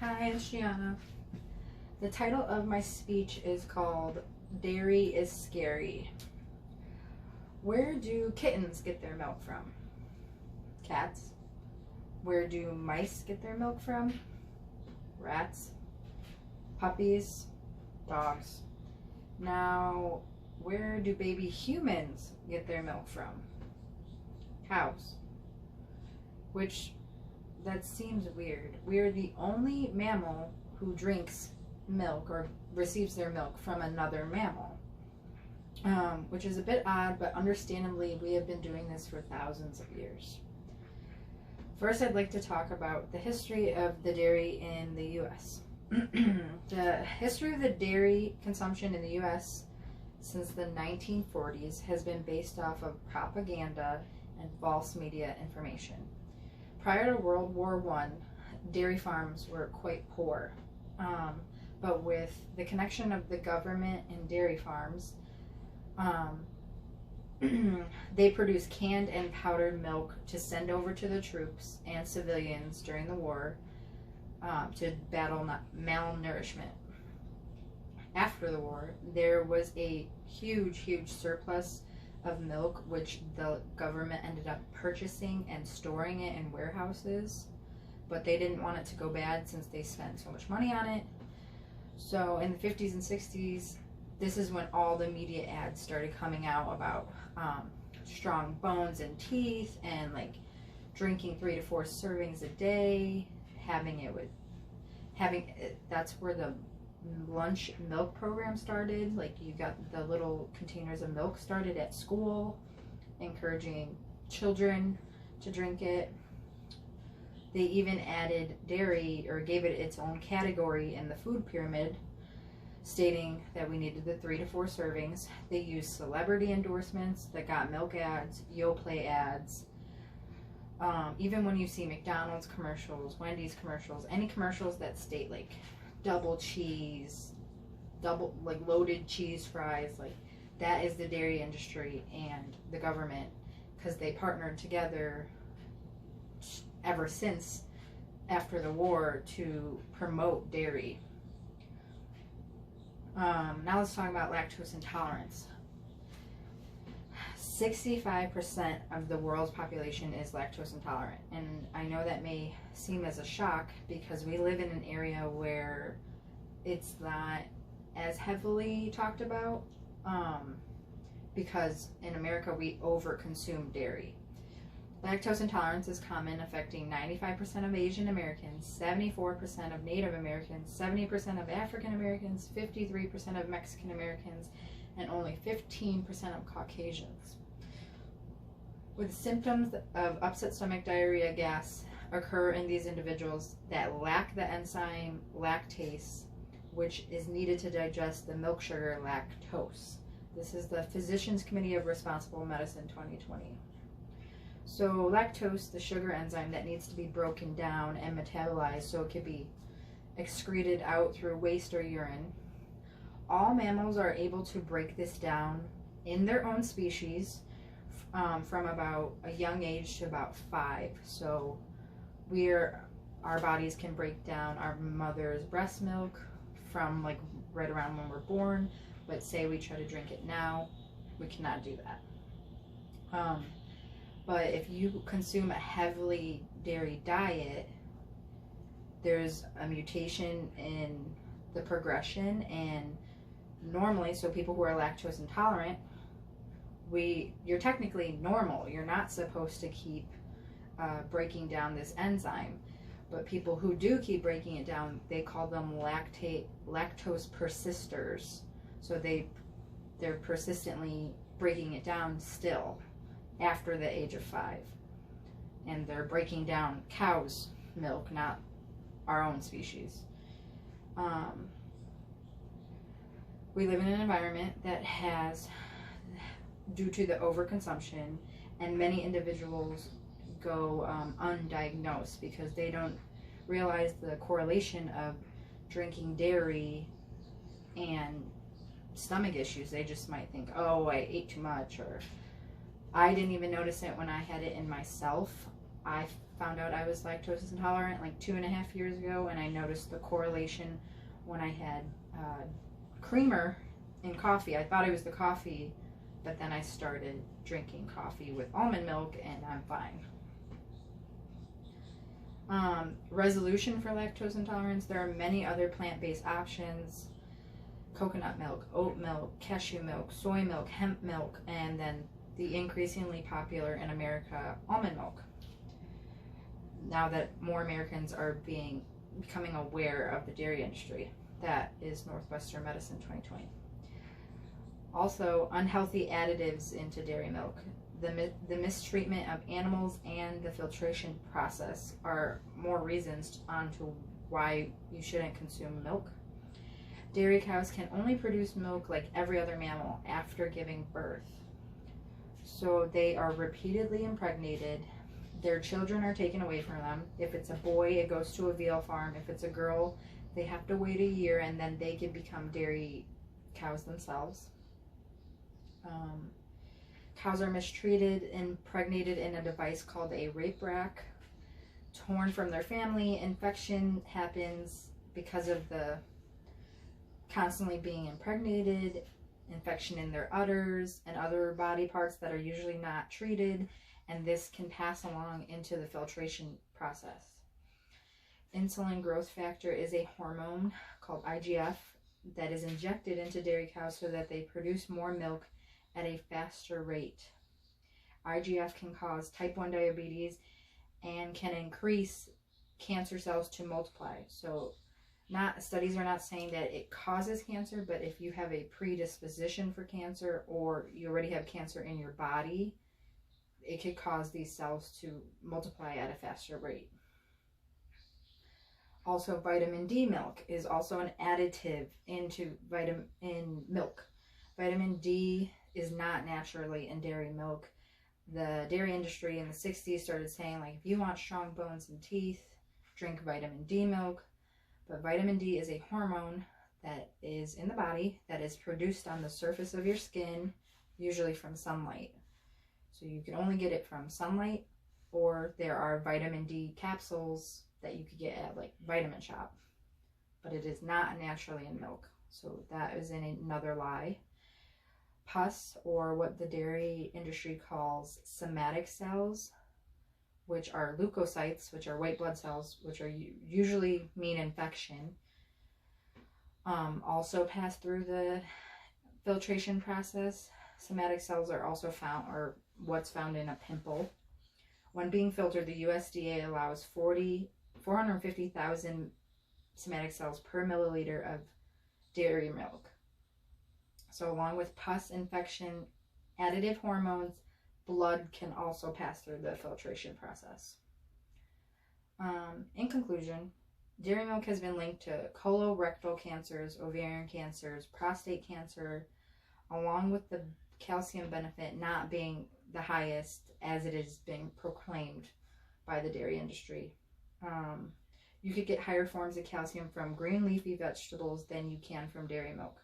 Hi, it's Gianna. The title of my speech is called Dairy is Scary. Where do kittens get their milk from? Cats. Where do mice get their milk from? Rats. Puppies. Dogs. Now, where do baby humans get their milk from? Cows. Which, that seems weird. We're the only mammal who drinks milk or receives their milk from another mammal, which is a bit odd, but understandably we have been doing this for thousands of years. First, I'd like to talk about the history of the dairy in the U.S. The history of the dairy consumption in the U.S. since the 1940s has been based off of propaganda and false media information. Prior to World War I, dairy farms were quite poor, but with the connection of the government and dairy farms, they produced canned and powdered milk to send over to the troops and civilians during the war to battle malnourishment. After the war, there was a huge surplus of milk, which the government ended up purchasing and storing it in warehouses, but they didn't want it to go bad since they spent so much money on it. So in the 50s and 60s, this is when all the media ads started coming out about strong bones and teeth, and like drinking 3 to 4 servings a day, that's where the lunch milk program started. Like, you got the little containers of milk started at school, encouraging children to drink it. They even added dairy, or gave it its own category in the food pyramid, stating that we needed the 3 to 4 servings. They used celebrity endorsements that got milk ads, Yoplait ads. Even when you see McDonald's commercials, Wendy's commercials, any commercials that state like double cheese, like loaded cheese fries, like that is the dairy industry and the government, because they partnered together ever since after the war to promote dairy. Now let's talk about lactose intolerance. 65% of the world's population is lactose intolerant, and I know that may seem as a shock because we live in an area where it's not as heavily talked about, because in America we overconsume dairy. Lactose intolerance is common, affecting 95% of Asian Americans, 74% of Native Americans, 70% of African Americans, 53% of Mexican Americans, and only 15% of Caucasians. With symptoms of upset stomach, diarrhea, gas occur in these individuals that lack the enzyme lactase, which is needed to digest the milk sugar lactose. This is the Physicians Committee of Responsible Medicine 2020. So lactose, the sugar enzyme that needs to be broken down and metabolized so it can be excreted out through waste or urine. All mammals are able to break this down in their own species from about a young age to about 5. So our bodies can break down our mother's breast milk from like right around when we're born, but say we try to drink it now, we cannot do that. But if you consume a heavily dairy diet, there's a mutation in the progression, and normally, so people who are lactose intolerant, you're technically normal. You're not supposed to keep breaking down this enzyme. But people who do keep breaking it down, they call them lactose persisters. So they're persistently breaking it down still after the age of 5. And they're breaking down cow's milk, not our own species. We live in an environment that has, due to the overconsumption, and many individuals go undiagnosed because they don't realize the correlation of drinking dairy and stomach issues. They just might think, oh, I ate too much, or I didn't even notice it when I had it in myself. I found out I was lactose intolerant like 2.5 years ago, and I noticed the correlation when I had creamer in coffee. I thought it was the coffee, but then I started drinking coffee with almond milk, and I'm fine. Resolution for lactose intolerance. There are many other plant-based options: coconut milk, oat milk, cashew milk, soy milk, hemp milk, and then the increasingly popular in America, almond milk. Now that more Americans are becoming aware of the dairy industry. That is Northwestern Medicine 2020. Also, unhealthy additives into dairy milk. The mistreatment of animals and the filtration process are more reasons onto why you shouldn't consume milk. Dairy cows can only produce milk like every other mammal after giving birth. So they are repeatedly impregnated. Their children are taken away from them. If it's a boy, it goes to a veal farm. If it's a girl, they have to wait a year, and then they can become dairy cows themselves. Cows are mistreated, impregnated in a device called a rape rack, torn from their family. Infection happens because of the constantly being impregnated, infection in their udders and other body parts that are usually not treated, and this can pass along into the filtration process. Insulin growth factor is a hormone called IGF that is injected into dairy cows so that they produce more milk at a faster rate. IGF can cause type 1 diabetes and can increase cancer cells to multiply. So studies are not saying that it causes cancer, but if you have a predisposition for cancer or you already have cancer in your body, it could cause these cells to multiply at a faster rate. Also, vitamin D milk is also an additive into in milk. Vitamin D is not naturally in dairy milk. The dairy industry in the 60s started saying, like, if you want strong bones and teeth, drink vitamin D milk. But vitamin D is a hormone that is in the body that is produced on the surface of your skin, usually from sunlight. So you can only get it from sunlight, or there are vitamin D capsules that you could get at like Vitamin Shop. But it is not naturally in milk. So that is another lie. Pus, or what the dairy industry calls somatic cells, which are leukocytes, which are white blood cells, which are usually mean infection, also pass through the filtration process. Somatic cells are also found, or what's found in a pimple. When being filtered, the USDA allows 450,000 somatic cells per milliliter of dairy milk. So along with pus infection, additive hormones, blood can also pass through the filtration process. In conclusion, dairy milk has been linked to colorectal cancers, ovarian cancers, prostate cancer, along with the calcium benefit not being the highest as it is being proclaimed by the dairy industry. You could get higher forms of calcium from green leafy vegetables than you can from dairy milk.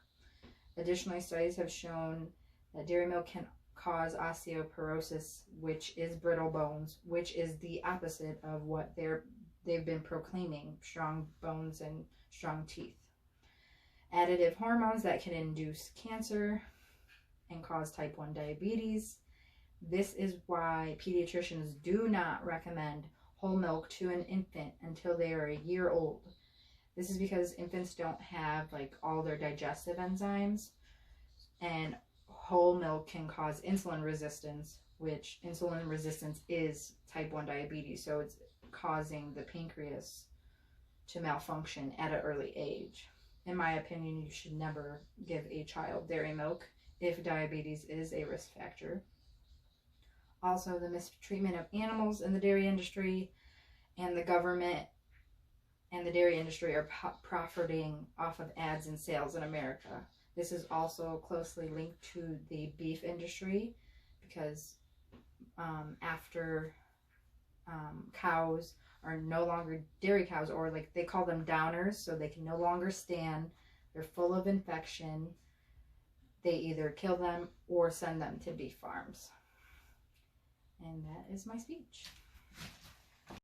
Additionally, studies have shown that dairy milk can cause osteoporosis, which is brittle bones, which is the opposite of what they've been proclaiming, strong bones and strong teeth. Additive hormones that can induce cancer and cause type 1 diabetes. This is why pediatricians do not recommend whole milk to an infant until they are a year old. This is because infants don't have like all their digestive enzymes, and whole milk can cause insulin resistance, which insulin resistance is type 1 diabetes. So it's causing the pancreas to malfunction at an early age. In my opinion, you should never give a child dairy milk if diabetes is a risk factor. Also, the mistreatment of animals in the dairy industry, and the government and the dairy industry are profiting off of ads and sales in America. This is also closely linked to the beef industry, because after cows are no longer dairy cows, or like they call them downers, so they can no longer stand, they're full of infection, they either kill them or send them to beef farms. And that is my speech.